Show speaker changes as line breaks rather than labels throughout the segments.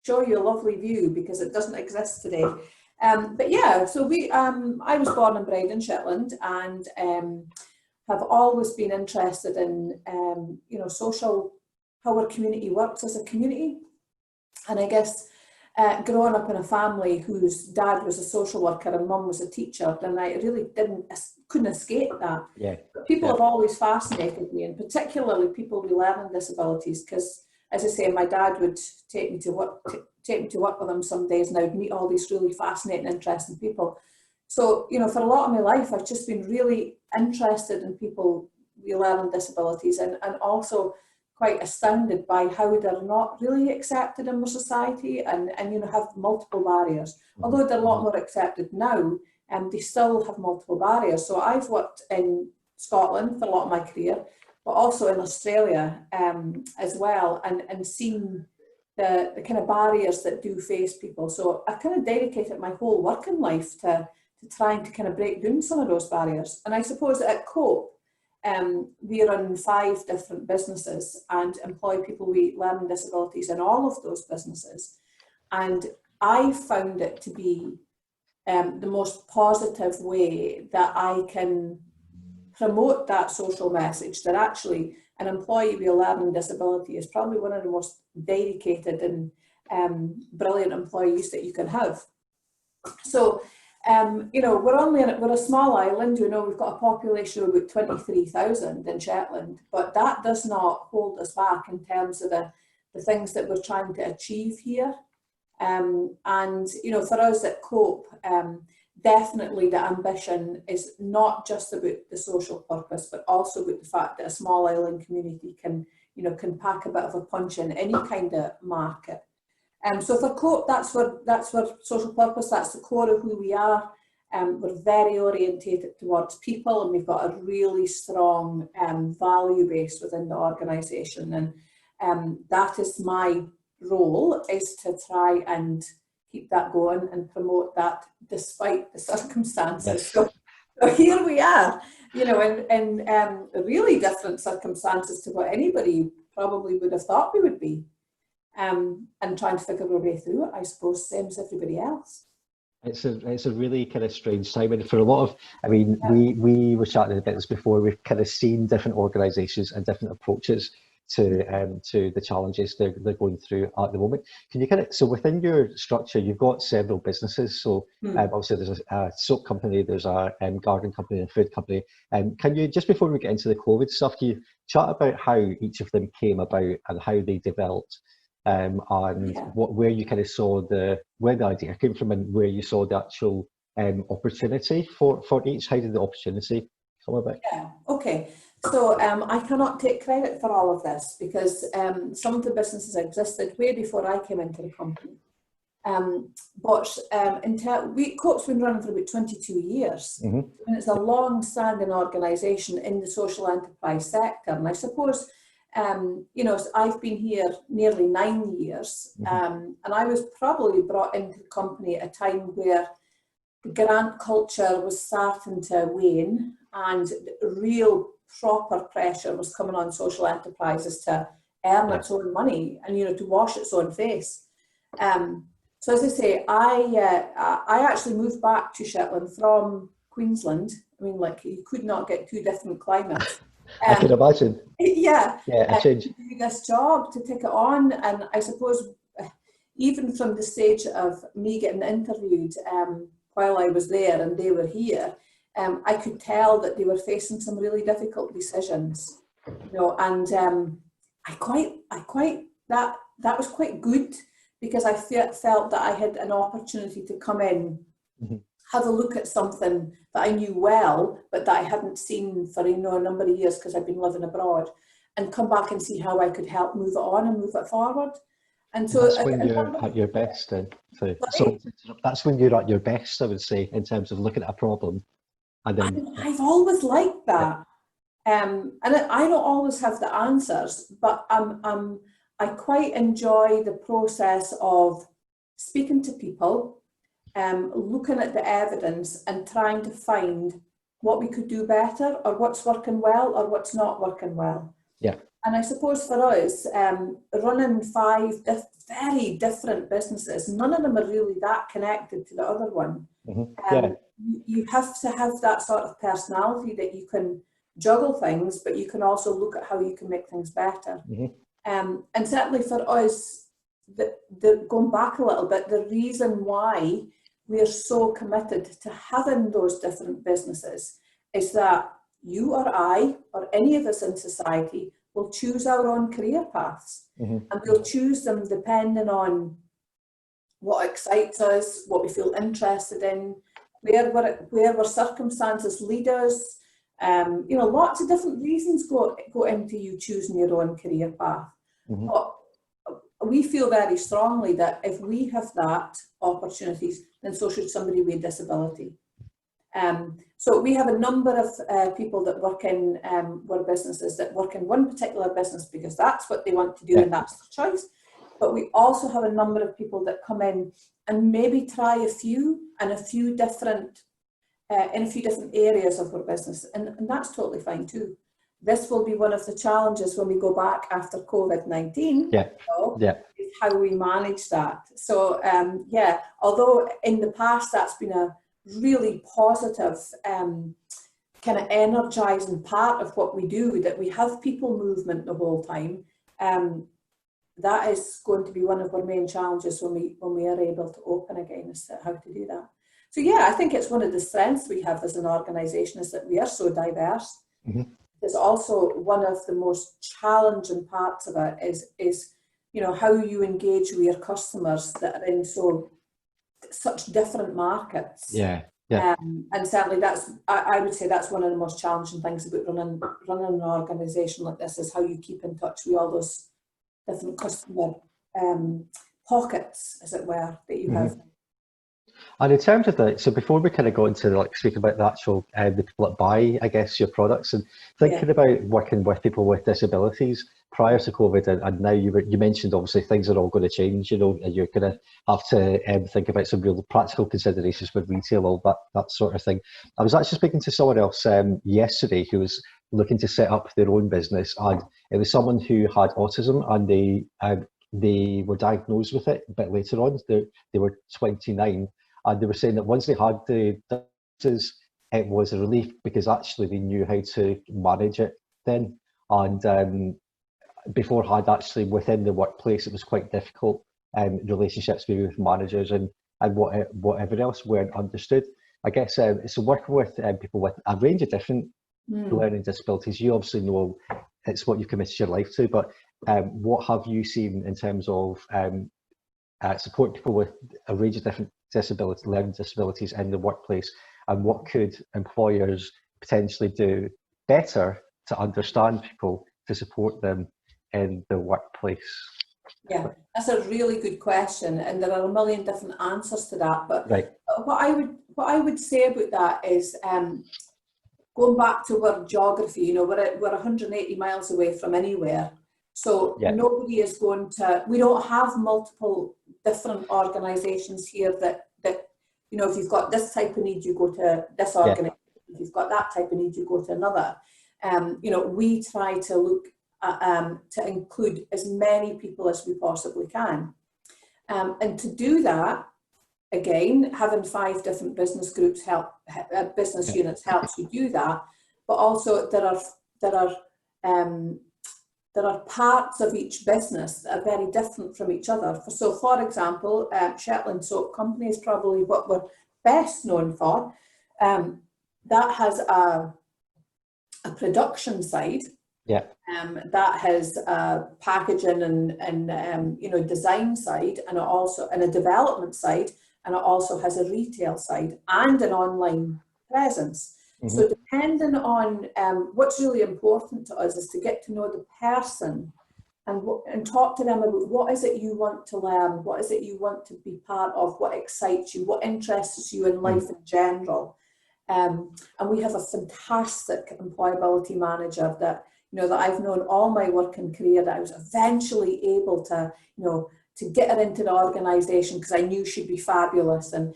show you a lovely view because it doesn't exist today. But yeah, so I was born and bred in Shetland, and have always been interested in how our community works as a community. And I guess growing up in a family whose dad was a social worker and mum was a teacher, then I really couldn't escape that.
Yeah.
But people have always fascinated me, and particularly people with learning disabilities, because, as I say, my dad would take me to work with him some days, and I would meet all these really fascinating, interesting people. So, for a lot of my life, I've just been really interested in people with learning disabilities, and also quite astounded by how they're not really accepted in our society, and have multiple barriers. Although they're a lot more accepted now, they still have multiple barriers. So I've worked in Scotland for a lot of my career, but also in Australia as well, and seen the kind of barriers that do face people. So I've kind of dedicated my whole working life to trying to kind of break down some of those barriers. And I suppose at COPE, we run 5 different businesses and employ people with learning disabilities in all of those businesses. And I found it to be the most positive way that I can promote that social message, that actually an employee with a learning disability is probably one of the most dedicated and brilliant employees that you can have. So we're a small island. We've got a population of about 23,000 in Shetland, but that does not hold us back in terms of the things that we're trying to achieve here. And for us at COPE, definitely the ambition is not just about the social purpose, but also about the fact that a small island community can pack a bit of a punch in any kind of market. So for COPE, that's where social purpose, that's the core of who we are. We're very orientated towards people, and we've got a really strong value base within the organisation. And that is my role, is to try and keep that going and promote that despite the circumstances.
Yes.
So here we are, in really different circumstances to what anybody probably would have thought we would be. And trying to figure our way through it, I suppose, same as everybody else.
It's a really kind of strange time, and for a lot of, we were chatting about this before. We've kind of seen different organisations and different approaches to the challenges they're going through at the moment. Can you so within your structure, you've got several businesses. So obviously there's a soap company, there's a garden company, and a food company. Can you, just before we get into the COVID stuff, can you chat about how each of them came about and how they developed? And where you kind of saw where the idea came from, and where you saw the actual opportunity for each. How did the opportunity come about?
Yeah, okay. So I cannot take credit for all of this, because some of the businesses existed way before I came into the company. But COPE's been running for about 22 years, and it's a long-standing organisation in the social enterprise sector. And I suppose I've been here nearly 9 years, and I was probably brought into the company at a time where the grant culture was starting to wane, and real proper pressure was coming on social enterprises to earn its own money and to wash its own face. So as I say, I actually moved back to Shetland from Queensland. I mean, you could not get 2 different climates.
I can imagine.
Yeah,
a change.
To do this job, to take it on, and I suppose even from the stage of me getting interviewed while I was there and they were here, I could tell that they were facing some really difficult decisions, and that was quite good, because I felt that I had an opportunity to come in, have a look at something that I knew well, but that I hadn't seen for a number of years because I'd been living abroad, and come back and see how I could help move it on and move it forward. And so
that's when you're at your best. That's when you're at your best, I would say, in terms of looking at a problem. And then
I've always liked that, and I don't always have the answers, but I quite enjoy the process of speaking to people, looking at the evidence and trying to find what we could do better, or what's working well or what's not working well.
Yeah.
And I suppose for us, running very different businesses, none of them are really that connected to the other one.
Yeah.
You have to have that sort of personality that you can juggle things, but you can also look at how you can make things better. And certainly for us, going back a little bit, the reason why we are so committed to having those different businesses is that you or I, or any of us in society, will choose our own career paths. And we'll choose them depending on what excites us, what we feel interested in, where circumstances lead us. You know, lots of different reasons go into you choosing your own career path. But we feel very strongly that if we have that opportunities, then so should somebody with a disability. So we have a number of people that work in our businesses that work in one particular business because that's what they want to do and that's their choice. But we also have a number of people that come in and maybe try a few different areas of our business, and that's totally fine too. This will be one of the challenges when we go back after COVID-19. Is how we manage that. So although in the past that's been a really positive kind of energizing part of what we do, that we have people movement the whole time, that is going to be one of our main challenges when we are able to open again, is how to do that. So I think it's one of the strengths we have as an organisation is that we are so diverse. It's also one of the most challenging parts of it is you know, how you engage with your customers that are in such different markets. And certainly I would say that's one of the most challenging things about running an organisation like this, is how you keep in touch with all those different customer pockets, as it were, that you have.
And in terms of so before we kind of go into like speaking about the actual the people that buy, I guess, your products, and thinking about working with people with disabilities prior to COVID, and now you mentioned obviously things are all going to change, you know, and you're going to have to think about some real practical considerations with retail, all that sort of thing. I was actually speaking to someone else yesterday who was looking to set up their own business, and it was someone who had autism, and they were diagnosed with it a bit later on. They were 29. And they were saying that once they had the diagnosis, it was a relief because actually they knew how to manage it then. And beforehand, actually within the workplace, it was quite difficult. Relationships maybe with managers and whatever else weren't understood. I guess so working with people with a range of different learning disabilities, you obviously know it's what you've committed your life to, but what have you seen in terms of support people with a range of different learning disabilities in the workplace, and what could employers potentially do better to understand people to support them in the workplace?
Yeah, that's a really good question, and there are a million different answers to that. But what I would say about that is going back to our geography. You know, we're 180 miles away from anywhere. So nobody is going to, we don't have multiple different organisations here that, you know, if you've got this type of need, you go to this organisation. If you've got that type of need, you go to another. You know, we try to look at, to include as many people as we possibly can. And to do that, again, having 5 different business groups business units helps you do that. But also there are parts of each business that are very different from each other. So, for example, Shetland Soap Company is probably what we're best known for. That has a production side. That has a packaging and you know, design side, and a development side, and it also has a retail side and an online presence. So depending on what's really important to us is to get to know the person and talk to them about what is it you want to learn, what is it you want to be part of, what excites you, what interests you in life in general. And we have a fantastic employability manager that, you know, that I've known all my working career, that I was eventually able to, you know, to get her into the organisation because I knew she'd be fabulous. And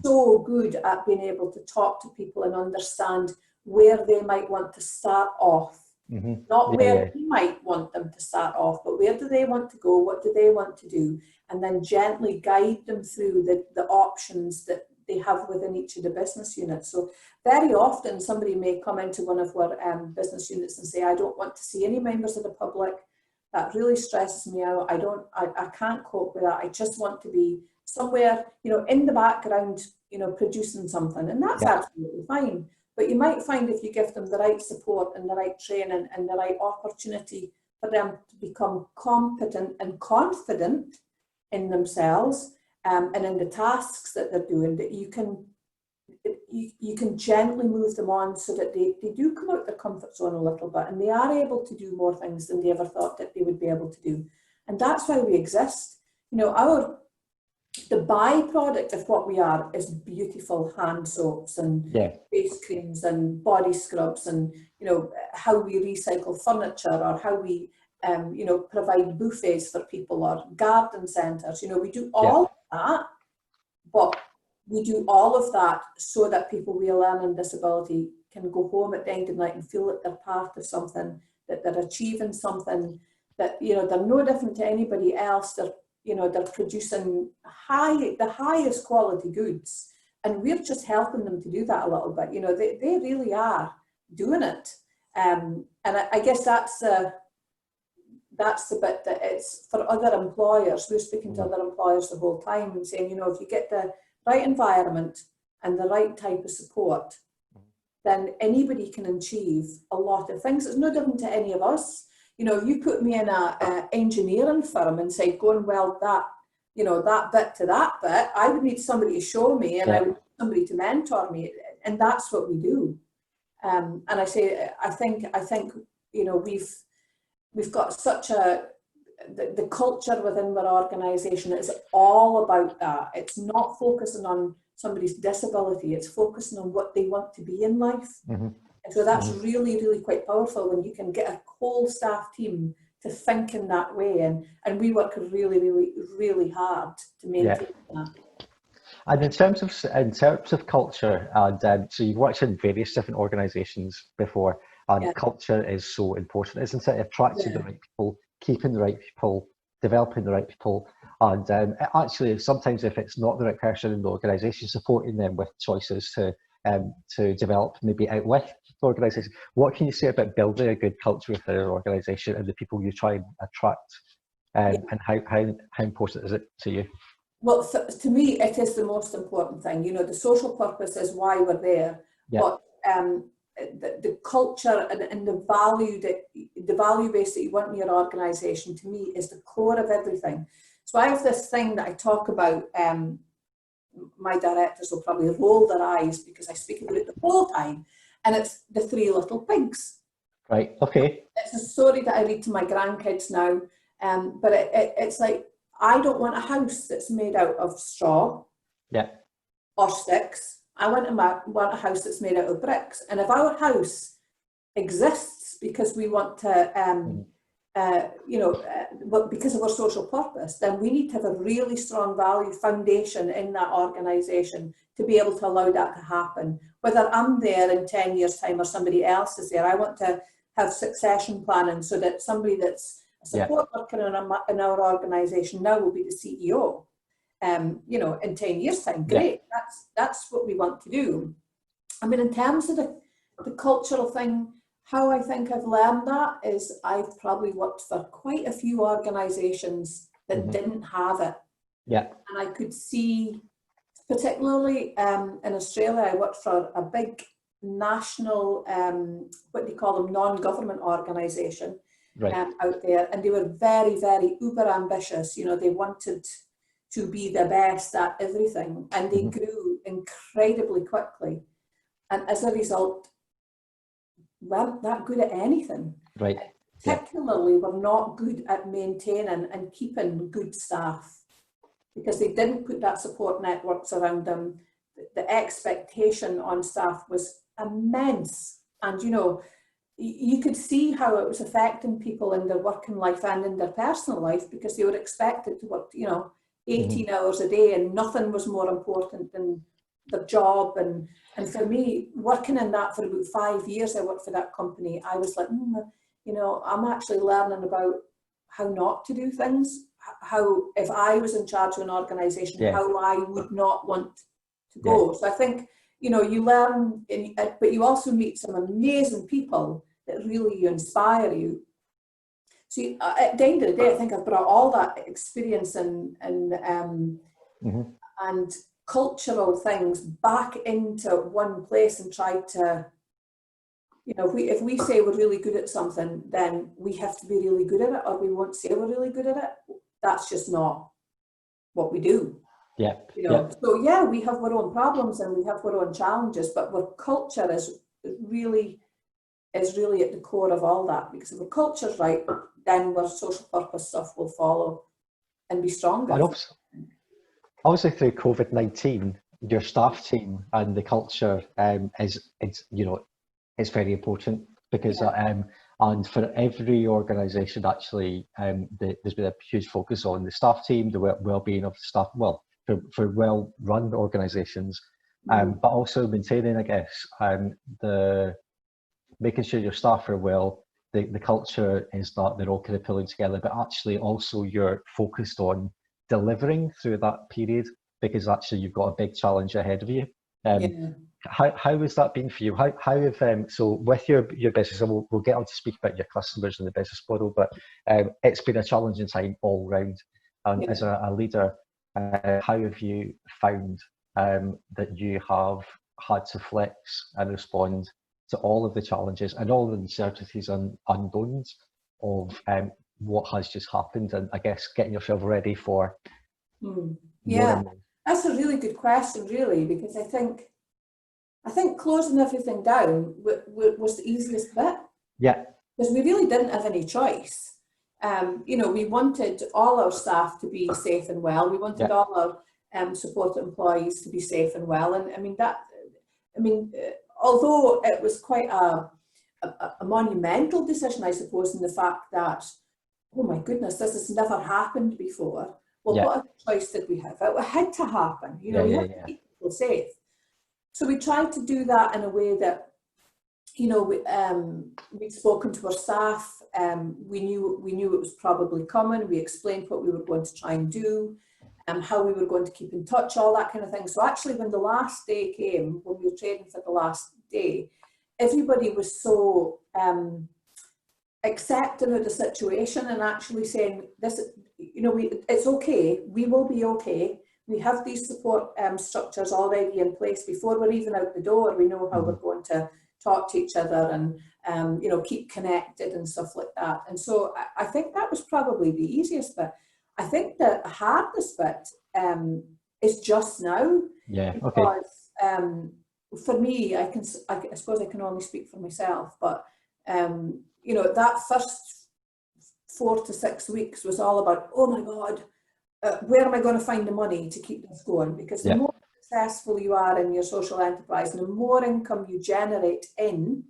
so good at being able to talk to people and understand where they might want to start off Not
Yeah,
where
yeah.
we might want them to start off, but where do they want to go? What do they want to do? And then gently guide them through the options that they have within each of the business units. So very often somebody may come into one of our business units and say, I don't want to see any members of the public. That really stresses me out. I can't cope with that. I just want to be somewhere, in the background, producing something. And that's absolutely fine. But you might find if you give them the right support and the right training and the right opportunity for them to become competent and confident in themselves and in the tasks that they're doing, that you can gently move them on so that they do come out their comfort zone a little bit and they are able to do more things than they ever thought that they would be able to do. And that's why we exist. The byproduct of what we are is beautiful hand soaps and face creams and body scrubs and, how we recycle furniture or how we, provide buffets for people or garden centres. We do all of that, but we do all of that so that people with a learning disability can go home at the end of the night and feel that they're part of something, that they're achieving something, that, they're no different to anybody else. They're producing the highest quality goods, and we're just helping them to do that a little bit. They really are doing it, and I guess that's the bit that it's for other employers. We're speaking to other employers the whole time and saying, if you get the right environment and the right type of support, then anybody can achieve a lot of things. It's no different to any of us. You put me in a engineering firm and say, go and weld that, that bit to that bit, I would need somebody to show me and I would need somebody to mentor me. And that's what we do. And I think, we've got such the culture within our organisation is all about that. It's not focusing on somebody's disability, it's focusing on what they want to be in life. And so that's really, really quite powerful when you can get a whole staff team to think in that way. And we work really, really, really hard to maintain that.
And in terms of culture, and so you've worked in various different organisations before, and culture is so important, isn't it? Attracting the right people, keeping the right people, developing the right people, and actually sometimes if it's not the right person in the organisation, supporting them with choices to develop maybe out with the organisation. What can you say about building a good culture within an organisation and the people you try and attract, and how important is it to you?
Well, to me, it is the most important thing. The social purpose is why we're there, but the culture and the value base that you want in your organisation, to me, is the core of everything. So I have this thing that I talk about. My directors will probably roll their eyes because I speak about it the whole time, and it's the Three Little Pigs.
Right. Okay.
It's a story that I read to my grandkids now, but it's like, I don't want a house that's made out of straw or sticks. I want a house that's made out of bricks. And if our house exists because we want to, because of our social purpose, then we need to have a really strong value foundation in that organisation to be able to allow that to happen. Whether I'm there in 10 years' time or somebody else is there, I want to have succession planning so that somebody that's a support worker in our organisation now will be the CEO. In 10 years' time, great. That's what we want to do. I mean, in terms of the cultural thing, how I think I've learned that is I've probably worked for quite a few organisations that didn't have it. And I could see, particularly in Australia, I worked for a big national, what do you call them, non-government organisation out there. And they were very, very uber ambitious. They wanted to be the best at everything. And they grew incredibly quickly. And as a result, weren't that good at anything. Particularly, were not good at maintaining and keeping good staff because they didn't put that support networks around them. The expectation on staff was immense. And, you could see how it was affecting people in their working life and in their personal life because they were expected to work, 18 hours a day, and nothing was more important than their job. And for me, working in that for about 5 years, I worked for that company, I was like, you know, I'm actually learning about how not to do things, how, if I was in charge of an organisation, how I would not want to go. So I think, you know, you learn, but you also meet some amazing people that really inspire you. So at the end of the day, I think I've brought all that experience and cultural things back into one place and tried to, you know, if we say we're really good at something, then we have to be really good at it, or we won't say we're really good at it. That's just not what we do.
Yeah.
You know, so yeah, we have our own problems and we have our own challenges, but our culture is really at the core of all that, because if our culture's right, then our social purpose stuff will follow and be stronger.
And obviously through COVID-19, your staff team and the culture is you know, it's very important, because and for every organisation actually, there's been a huge focus on the staff team, the well-being of the staff. Well, for well-run organisations, but also maintaining, I guess, the making sure your staff are well. The culture is that they're all kind of pulling together, but actually also you're focused on delivering through that period, because actually you've got a big challenge ahead of you. How has that been for you? How have so with your business, and we'll get on to speak about your customers and the business model, but it's been a challenging time all round. And as a leader, how have you found that you have had to flex and respond to all of the challenges and all the uncertainties and unknowns of what has just happened, and I guess getting yourself ready for
That's a really good question, really, because I think closing everything down was the easiest bit.
Yeah.
Because we really didn't have any choice. You know, we wanted all our staff to be safe and well. We wanted all our support employees to be safe and well. And I mean, although it was quite a monumental decision, I suppose, in the fact that, oh my goodness, this has never happened before. Well, what other choice did we have? It had to happen. You know, we had to keep people safe. So we tried to do that in a way that, you know, we'd spoken to our staff. We knew it was probably coming. We explained what we were going to try and do, how we were going to keep in touch, all that kind of thing. So actually, when the last day came, when we were trading for the last day, everybody was so accepting of the situation and actually saying, "This, you know, it's okay. We will be okay. We have these support structures already in place before we're even out the door. We know how we're going to talk to each other and you know, keep connected and stuff like that." And so I think that was probably the easiest bit. I think the hardest bit is just now. Because for me, I suppose I can only speak for myself, but you know, that first 4 to 6 weeks was all about, oh my God, where am I going to find the money to keep this going? Because the more successful you are in your social enterprise, and the more income you generate in,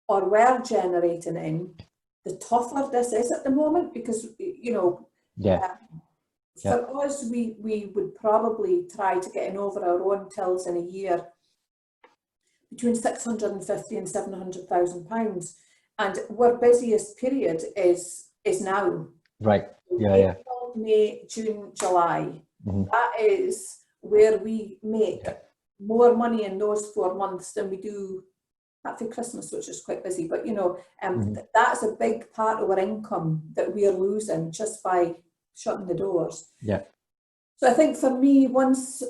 or were generating in, the tougher this is at the moment. Because, you know, for us, we would probably try to get in over our own tills in a year between 650 and 700,000 pounds, and our busiest period is now.
Right.
April, May, June, July. That is where we make more money in those 4 months than we do after Christmas, which is quite busy. But you know, that's a big part of our income that we are losing just by shutting the doors. So I think for me, once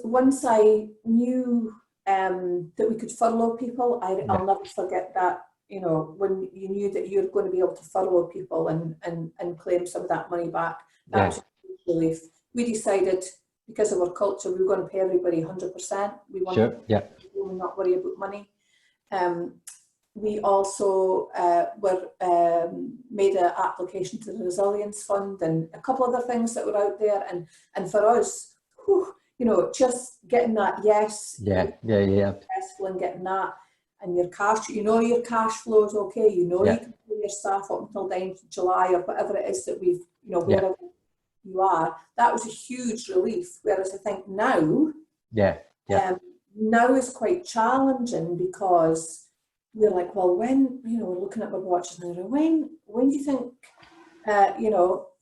I knew that we could furlough people, I'll never forget that. You know, when you knew that you're going to be able to furlough people and claim some of that money back, that was a huge relief. We decided, because of our culture, we were going to pay everybody 100%. We wanted to not worry about money. We also made an application to the Resilience Fund and a couple other things that were out there. And for us, you know, just getting that successful and getting that. And your cash, you know, your cash flow is okay. You know, you can pay your staff up until the end of July or whatever it is that we've, you know, wherever you are. That was a huge relief. Whereas I think now, now is quite challenging because we're like, well, when, we're looking at our watches now, when do you think,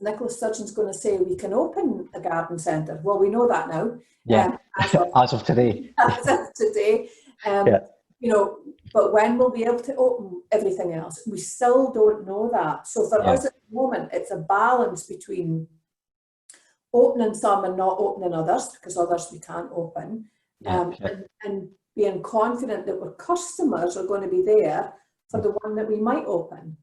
Nicola Sturgeon's going to say we can open a garden centre? Well, we know that now.
Yeah, as of today.
As of today.
Yeah.
But when we'll be able to open everything else, we still don't know that. So for us at the moment, it's a balance between opening some and not opening others, because others we can't open, and being confident that our customers are going to be there for the one that we might open.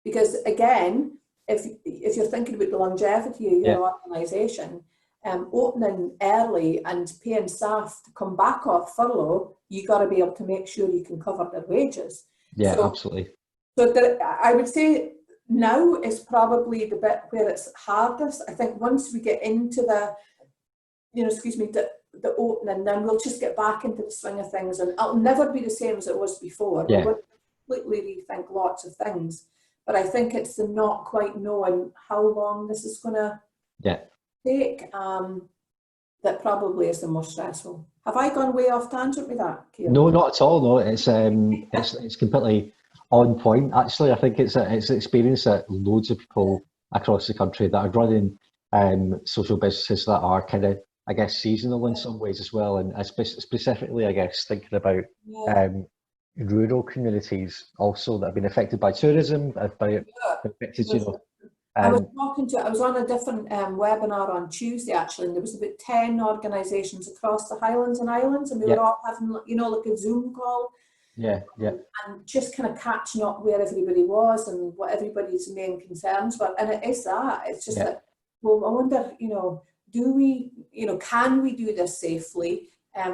Because again, if you're thinking about the longevity of your organisation, opening early and paying staff to come back off furlough, you got to be able to make sure you can cover their wages.
Yeah, absolutely.
So I would say now is probably the bit where it's hardest. I think once we get into the opening, then we'll just get back into the swing of things, and it'll never be the same as it was before.
Yeah.
We're going to completely rethink lots of things. But I think it's the not quite knowing how long this is going to take that probably is the most stressful. Have I gone way off tangent with that, Kieran?
No, not at all. No, it's completely on point. Actually, I think it's an experience that loads of people across the country that are running social businesses that are kind of, I guess, seasonal in some ways as well, and specifically, I guess, thinking about rural communities also that have been affected by tourism, affected,
I was on a different webinar on Tuesday actually, and there was about 10 organisations across the Highlands and Islands, and we were all having, like a Zoom call. And just kind of catching up where everybody was and what everybody's main concerns were. And it is that. It's just that, well, I wonder, do we, can we do this safely?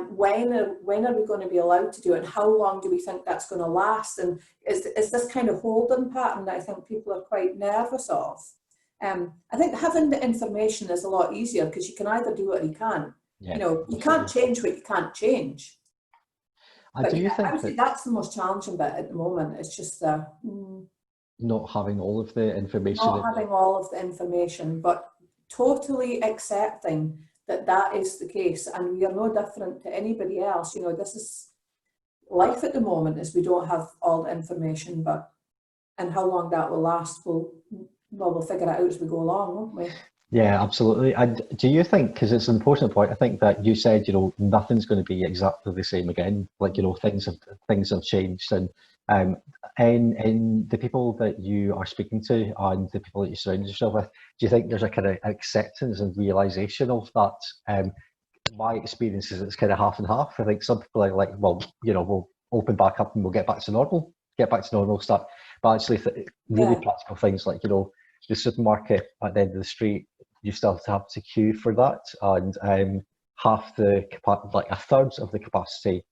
When are we going to be allowed to do it? And how long do we think that's going to last? And is this kind of holding pattern that I think people are quite nervous of? I think having the information is a lot easier because you can either do it or you can't. You can't change what you can't change. I would say that's the most challenging bit at the moment. It's just
not having all of the information.
Not having all of the information, but totally accepting that is the case, and we are no different to anybody else. This is life at the moment, is we don't have all the information, and how long that will last, we'll figure it out as we go along, won't we?
Yeah, absolutely. And do you think, because it's an important point, I think that you said, nothing's going to be exactly the same again. Like, things have changed, and in the people that you are speaking to and the people that you surround yourself with, do you think there's a kind of acceptance and realization of that? My experience is it's kind of half and half. I think some people are like, well, we'll open back up and we'll get back to normal stuff. But actually, really practical things like, the supermarket at the end of the street, you still have to queue for that, and half the a third of the capacity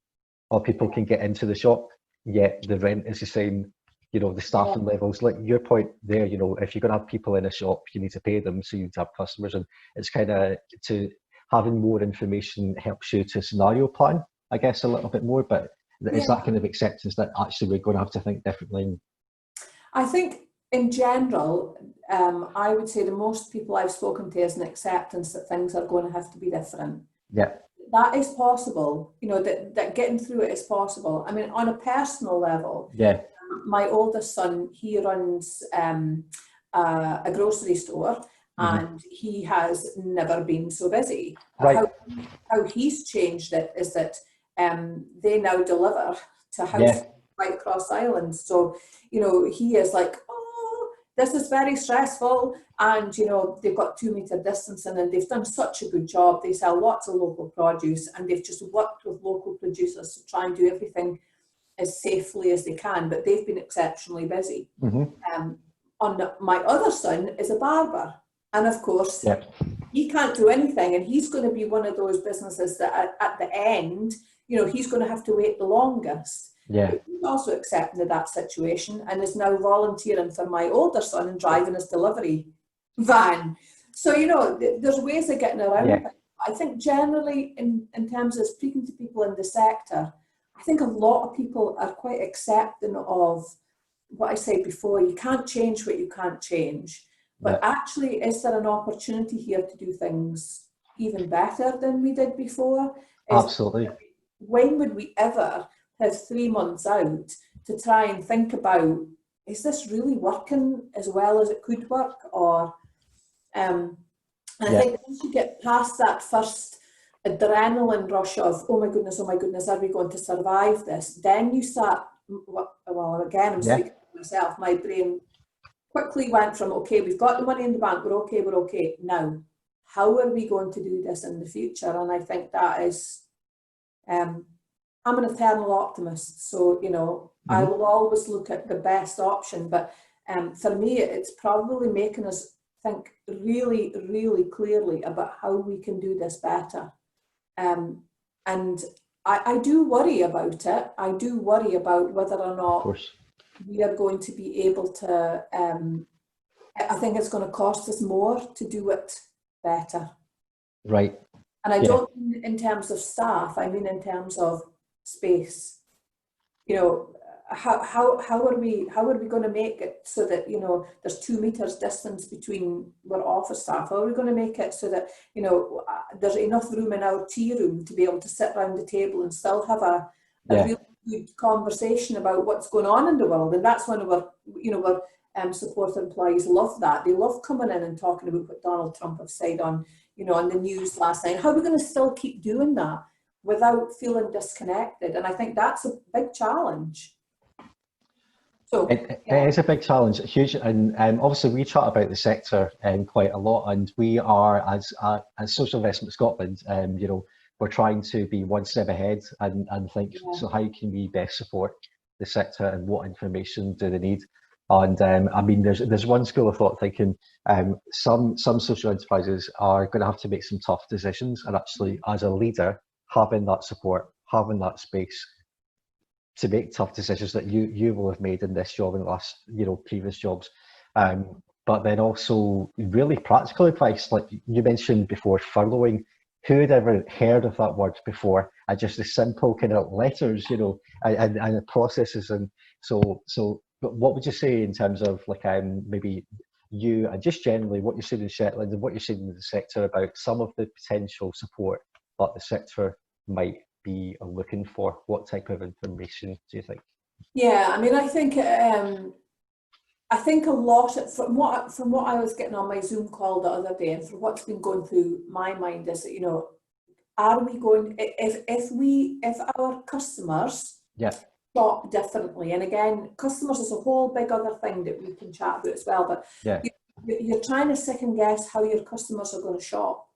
of people can get into the shop, yet the rent is the same. The staffing levels, like your point there. If you're going to have people in a shop, you need to pay them, so you need to have customers, and it's kind of to having more information helps you to scenario plan, I guess, a little bit more. But is that kind of acceptance that actually we're going to have to think differently?
I think in general, I would say the most people I've spoken to is an acceptance that things are going to have to be different.
Yeah.
That is possible, that getting through it is possible. I mean, on a personal level, my oldest son, he runs a grocery store, and he has never been so busy.
Right.
How he's changed it is that they now deliver to houses right across the island. So, he is like, this is very stressful, and they've got 2 metre distancing, and they've done such a good job. They sell lots of local produce, and they've just worked with local producers to try and do everything as safely as they can, but they've been exceptionally busy. My other son is a barber, and of course he can't do anything, and he's going to be one of those businesses that at the end, he's going to have to wait the longest. But he's also accepting that situation and is now volunteering for my older son and driving his delivery van. So, there's ways of getting around it. I think generally in terms of speaking to people in the sector, I think a lot of people are quite accepting of what I said before. You can't change what you can't change. But actually, is there an opportunity here to do things even better than we did before?
Absolutely.
when would we ever have 3 months out to try and think about, is this really working as well as it could work? Or, and I think once you get past that first adrenaline rush of, oh my goodness, are we going to survive this? Then you start, well, again, I'm speaking for myself, my brain quickly went from, okay, we've got the money in the bank, we're okay. Now, how are we going to do this in the future? And I think that is, I'm an eternal optimist, so, you know, I will always look at the best option, but for me, it's probably making us think really, really clearly about how we can do this better. And I do worry about it. I do worry about whether or not we are going to be able to, I think it's going to cost us more to do it better.
Right.
And I don't mean in terms of staff, I mean in terms of space. You know, how are we going to make it so that, you know, there's 2 meters distance between our office staff? How are we going to make it so that, you know, there's enough room in our tea room to be able to sit around the table and still have a really good conversation about what's going on in the world? And that's one of our, you know, our support employees love that. They love coming in and talking about what Donald Trump have said on, you know, on the news last night. How are we going to still keep doing that without feeling disconnected? And I think that's a big challenge. So,
it is a big challenge, huge, and obviously we chat about the sector quite a lot, and we are, as Social Investment Scotland, you know, we're trying to be one step ahead and think, so how can we best support the sector and what information do they need? And I mean, there's one school of thought thinking some social enterprises are going to have to make some tough decisions, and actually, as a leader, having that support, having that space to make tough decisions that you will have made in this job and the last, you know, previous jobs. But then also really practical advice, like you mentioned before, furloughing. Who had ever heard of that word before? And just the simple kind of letters, you know, and the processes. And so, but what would you say in terms of like maybe you and just generally what you're seeing in Shetland and what you're seeing in the sector about some of the potential support that the sector might be looking for? What type of information do you think?
Yeah, I mean, I think a lot from what I was getting on my Zoom call the other day, and from what's been going through my mind is that, you know, are we going, if our customers shop differently, and again, customers is a whole big other thing that we can chat about as well, but you're trying to second guess how your customers are going to shop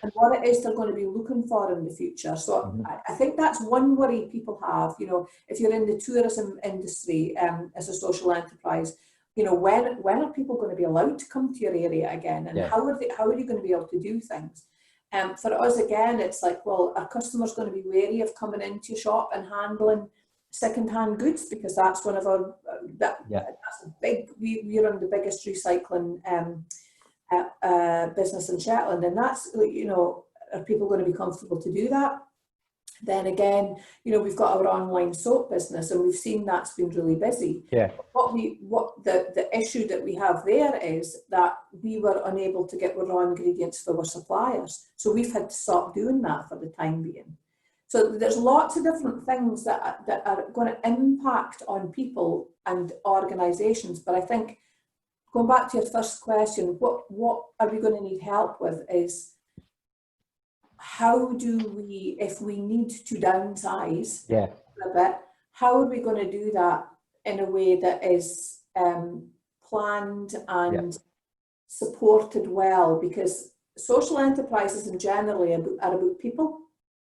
and what it is they're going to be looking for in the future. So I think that's one worry people have, you know, if you're in the tourism industry as a social enterprise, you know, when are people going to be allowed to come to your area again, and how are you going to be able to do things? For us, again, it's like, well, our customers going to be wary of coming into your shop and handling second-hand goods, because that's one of our that's a big. We're on the biggest recycling business in Shetland, and that's, you know, are people going to be comfortable to do that? Then again, you know, we've got our online soap business, and we've seen that's been really busy. What the issue that we have there is that we were unable to get raw ingredients for our suppliers, so we've had to stop doing that for the time being. So there's lots of different things that are going to impact on people and organisations. But I think, going back to your first question, what are we going to need help with is, how do we, if we need to downsize a bit, how are we going to do that in a way that is planned and supported well? Because social enterprises in general are about people.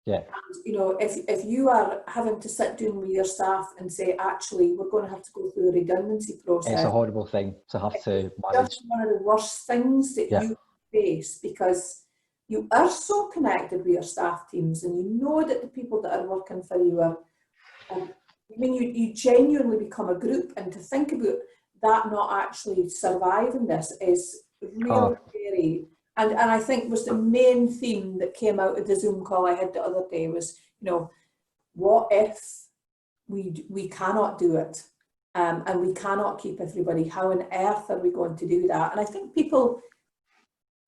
And, you know, if you are having to sit down with your staff and say, actually, we're going to have to go through a redundancy process.
It's a horrible thing to have to manage.
It's just one of the worst things that you face, because you are so connected with your staff teams, and you know that the people that are working for you are, I mean, you genuinely become a group, and to think about that not actually surviving this is really scary. And I think was the main theme that came out of the Zoom call I had the other day was, you know, what if we cannot do it, and we cannot keep everybody? How on earth are we going to do that? And I think people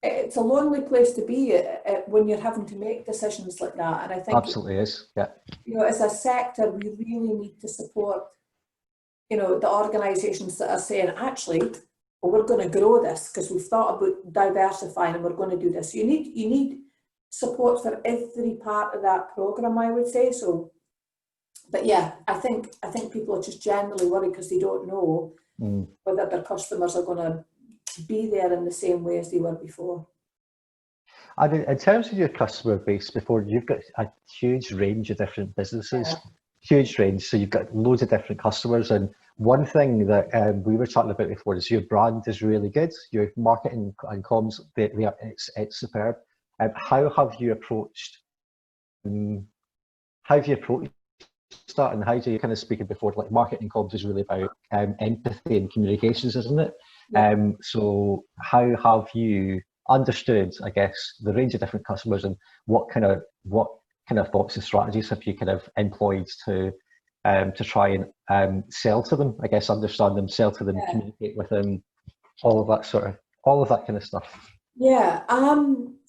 it's a lonely place to be when you're having to make decisions like that. And I think
Absolutely is. Yeah.
as a sector, we really need to support, the organisations that are saying, actually, well, we're going to grow this because we've thought about diversifying and we're going to do this. You need support for every part of that programme, I would say. So, but yeah, I think people are just generally worried because they don't know whether their customers are going to be there in the same way as they were before.
I mean, in terms of your customer base, before, you've got a huge range of different businesses, huge range. So you've got loads of different customers. And one thing that we were talking about before is your brand is really good. Your marketing and comms, it's superb. How have you approached that, and how do you, kind of speaking before, like marketing comms is really about empathy and communications, isn't it? Yeah. So how have you understood, I guess, the range of different customers, and what kind of thoughts and strategies have you kind of employed to try and sell to them? I guess understand them, sell to them, communicate with them, all of that kind of stuff.
Yeah,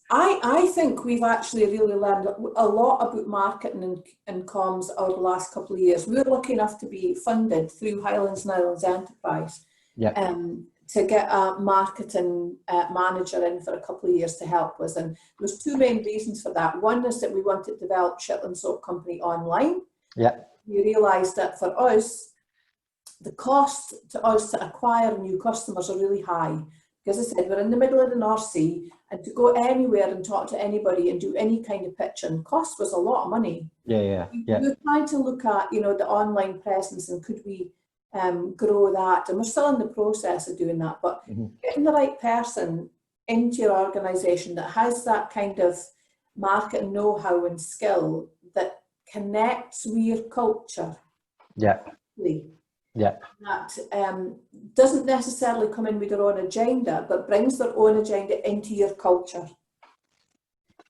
I think we've actually really learned a lot about marketing and comms over the last couple of years. We were lucky enough to be funded through Highlands and Islands Enterprise to get a marketing manager in for a couple of years to help us. And there's two main reasons for that. One is that we wanted to develop Shetland Soap Company online. Yeah. We realised that for us, the cost to us to acquire new customers are really high. Because as I said, we're in the middle of the North Sea, and to go anywhere and talk to anybody and do any kind of pitching cost was a lot of money. We were trying to look at, the online presence and could we grow that, and we're still in the process of doing that. But getting the right person into your organisation that has that kind of market know-how and skill that connects with your culture. That doesn't necessarily come in with their own agenda, but brings their own agenda into your culture.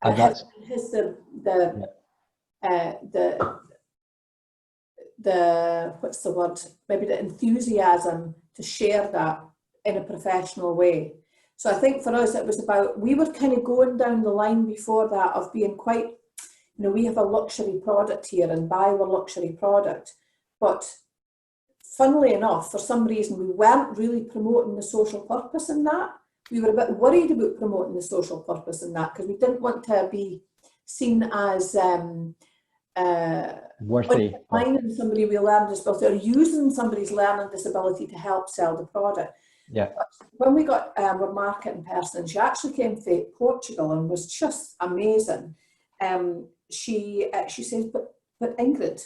And has the what's the word? Maybe the enthusiasm to share that in a professional way. So I think for us, it was about, we were kind of going down the line before that of being quite, we have a luxury product here and buy our luxury product, but funnily enough, for some reason, we weren't really promoting the social purpose in that. We were a bit worried about promoting the social purpose in that because we didn't want to be seen as
worthy.
Undermining somebody with a learning disability or using somebody's learning disability to help sell the product. But when we got our marketing person, she actually came from Portugal and was just amazing. She says, but Ingrid,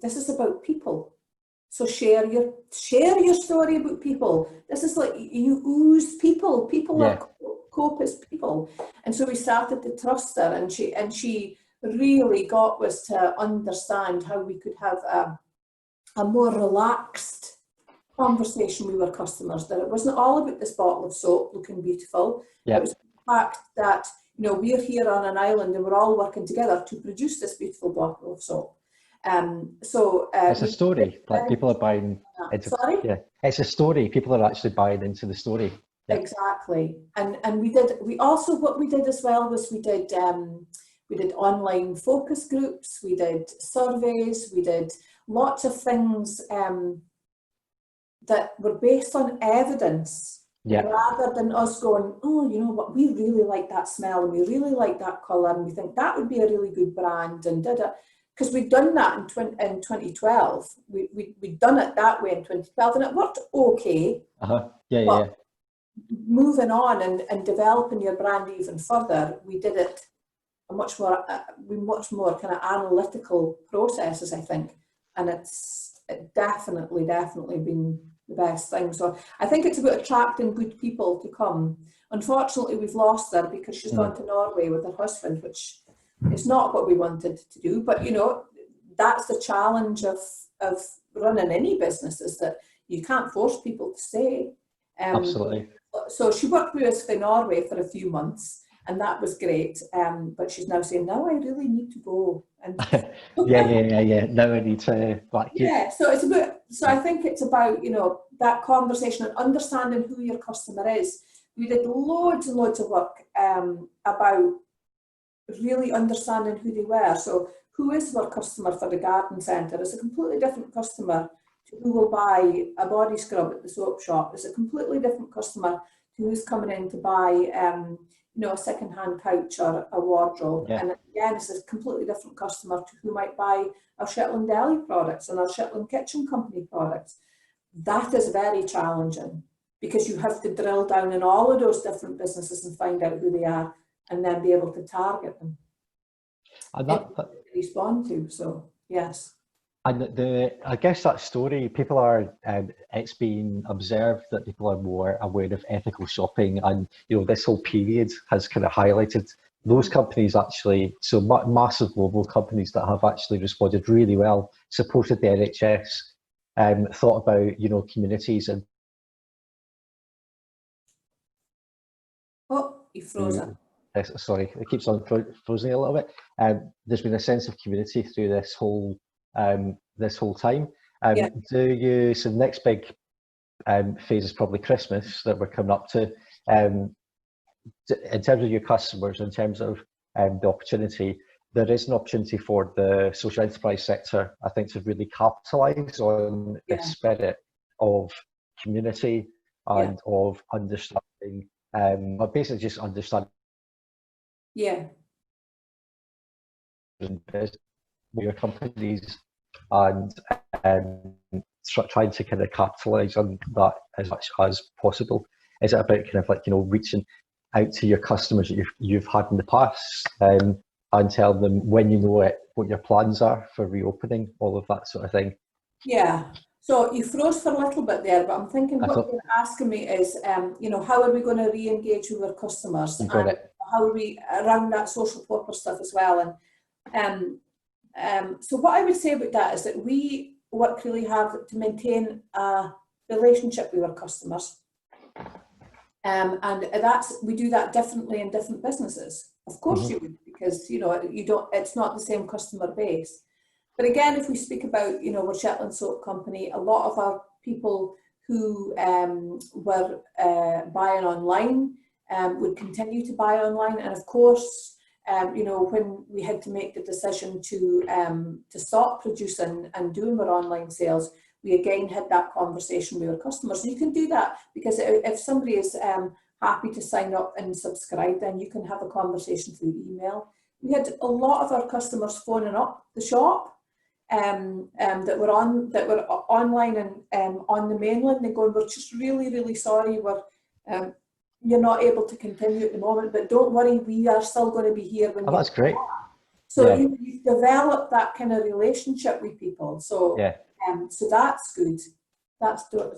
this is about people. So share your story about people. This is like, you ooze people. People are cope as people. And so we started to trust her, and she really got us to understand how we could have a more relaxed conversation with our customers, that it wasn't all about this bottle of soap looking beautiful. It was the fact that, we're here on an island and we're all working together to produce this beautiful bottle of soap.
It's a story, like people are buying into.
Sorry?
Yeah, it's a story. People are actually buying into the story.
Exactly. And what we did as well was we did online focus groups, we did surveys, we did lots of things that were based on evidence. Rather than us going, oh, you know what, we really like that smell and we really like that colour and we think that would be a really good brand, and because we'd done that in 2012. We'd done it that way in 2012 and it worked okay. But moving on and developing your brand even further, we did it a much more kind of analytical processes, I think, and it's definitely been the best thing. So I think it's about attracting good people to come. Unfortunately, we've lost her because she's gone to Norway with her husband, which is not what we wanted to do. But that's the challenge of running any business, is that you can't force people to stay.
Absolutely.
So she worked with us in Norway for a few months, and that was great. But she's now saying, now I really need to go. And
Now I need to
So I think it's about that conversation and understanding who your customer is. We did loads and loads of work about really understanding who they were. So who is our customer for the garden centre? It's a completely different customer to who will buy a body scrub at the soap shop. It's a completely different customer to who's coming in to buy a second-hand couch or a wardrobe.
Yeah.
And again, it's a completely different customer to who might buy our Shetland Deli products and our Shetland Kitchen Company products. That is very challenging because you have to drill down in all of those different businesses and find out who they are and then be able to target them
And
to respond to. So, yes.
And I guess that story, people are, it's been observed that people are more aware of ethical shopping, and this whole period has kind of highlighted those companies actually, so massive global companies that have actually responded really well, supported the NHS, thought about communities and.
Oh, you frozen.
Sorry, it keeps on frozen a little bit. There's been a sense of community through this whole time.
Yeah.
So the next big phase is probably Christmas that we're coming up to. In terms of your customers, in terms of the opportunity, there is an opportunity for the social enterprise sector, I think, to really capitalise on the spirit of community and of understanding, but basically just understanding.
Yeah.
Your companies and trying to kind of capitalise on that as much as possible. Is it about kind of like reaching out to your customers that you've had in the past and tell them when you know it what your plans are for reopening, all of that sort of thing?
Yeah. So you froze for a little bit there, but I'm thinking what you're asking me is, how are we going to re-engage with our customers?
You got it.
How are we around that social purpose stuff as well? And so what I would say about that is that we work really hard to maintain a relationship with our customers. And we do that differently in different businesses. Of course you would, because it's not the same customer base. But again, if we speak about, we're Shetland Soap Company, a lot of our people who were buying online would continue to buy online. And of course, when we had to make the decision to stop producing and doing our online sales, we again had that conversation with our customers. And you can do that because if somebody is happy to sign up and subscribe, then you can have a conversation through email. We had a lot of our customers phoning up the shop that were online and on the mainland. They're going, we're just really, really sorry. You're not able to continue at the moment, but don't worry, we are still going to be here when
that's great.
So you develop that kind of relationship with people. So so that's good.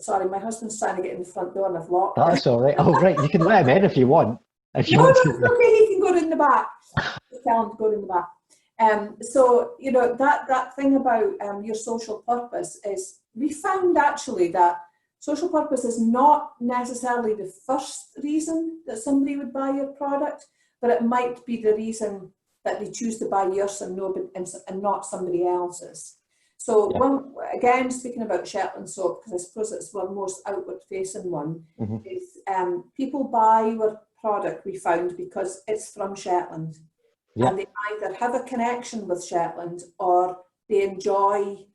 Sorry, my husband's trying to get in the front door and I've locked it.
That's all right. Oh, right. You can let him in if you want.
No, it's okay. He can go in the back. Tell him to go in the back. So, that thing about your social purpose is, we found actually that social purpose is not necessarily the first reason that somebody would buy your product, but it might be the reason that they choose to buy yours and not somebody else's. So again, speaking about Shetland Soap, because I suppose it's our most outward facing one, is people buy our product, we found, because it's from Shetland. And they either have a connection with Shetland or they enjoy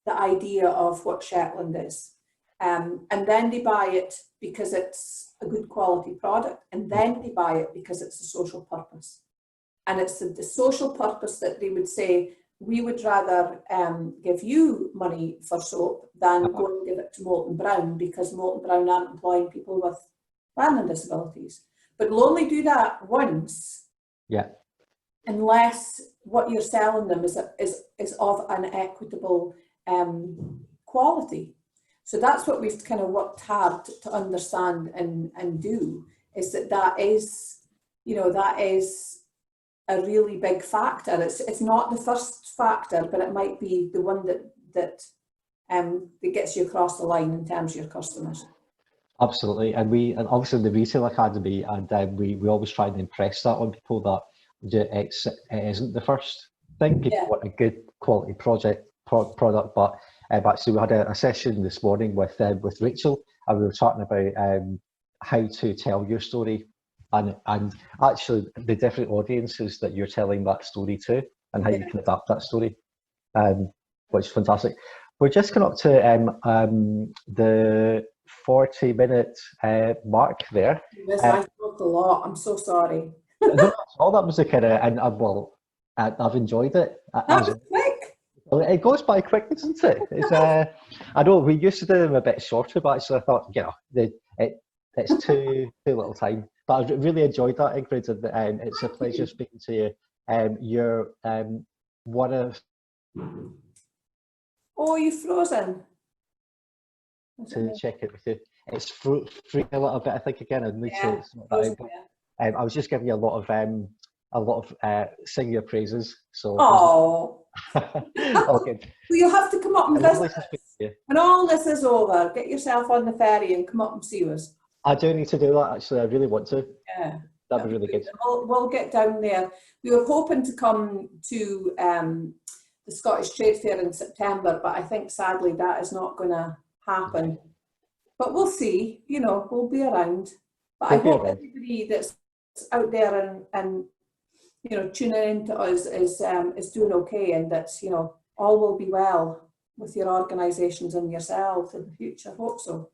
the idea of what Shetland is. And then they buy it because it's a good quality product. And then they buy it because it's a social purpose. And it's the social purpose that they would say, we would rather give you money for soap than go and give it to Molton Brown, because Molton Brown aren't employing people with learning disabilities. But we'll only do that once. Unless what you're selling them is of an equitable quality. So that's what we've kind of worked hard to understand and do, is that is a really big factor. It's not the first factor, but it might be the one that gets you across the line in terms of your customers.
Absolutely, and obviously in the Retail Academy, and we always try and impress that on people that it isn't the first thing. People want a good quality product, but actually we had a session this morning with Rachel, and we were talking about how to tell your story, and actually the different audiences that you're telling that story to, and how you can adapt that story, which is fantastic. We're just coming up to the 40-minute mark there.
Yes, I talk a lot. I'm so sorry.
No, all that was the kind of, and well, I've enjoyed it.
That was quick.
It goes by quick, doesn't it? It's, I know we used to do them a bit shorter, but actually I thought, you know, it's too little time. But I really enjoyed that, Ingrid, and it's a pleasure speaking to you. You're one of...
Oh, you've frozen.
To check it with you. It's free a little bit, I think, again. I need to sort that out, but, I was just giving you a lot of sing your praises. So.
Oh.
Okay.
Well, you'll have to come up and visit
us.
When all this is over, get yourself on the ferry and come up and see us.
I do need to do that, actually. I really want to.
Yeah.
That'd be really good.
We'll get down there. We were hoping to come to the Scottish Trade Fair in September, but I think sadly that is not going to happen. But we'll see, you know, we'll be around. But I hope everybody that's out there and you know, tuning in to us is doing okay, and that, you know, all will be well with your organisations and yourselves in the future. Hope so.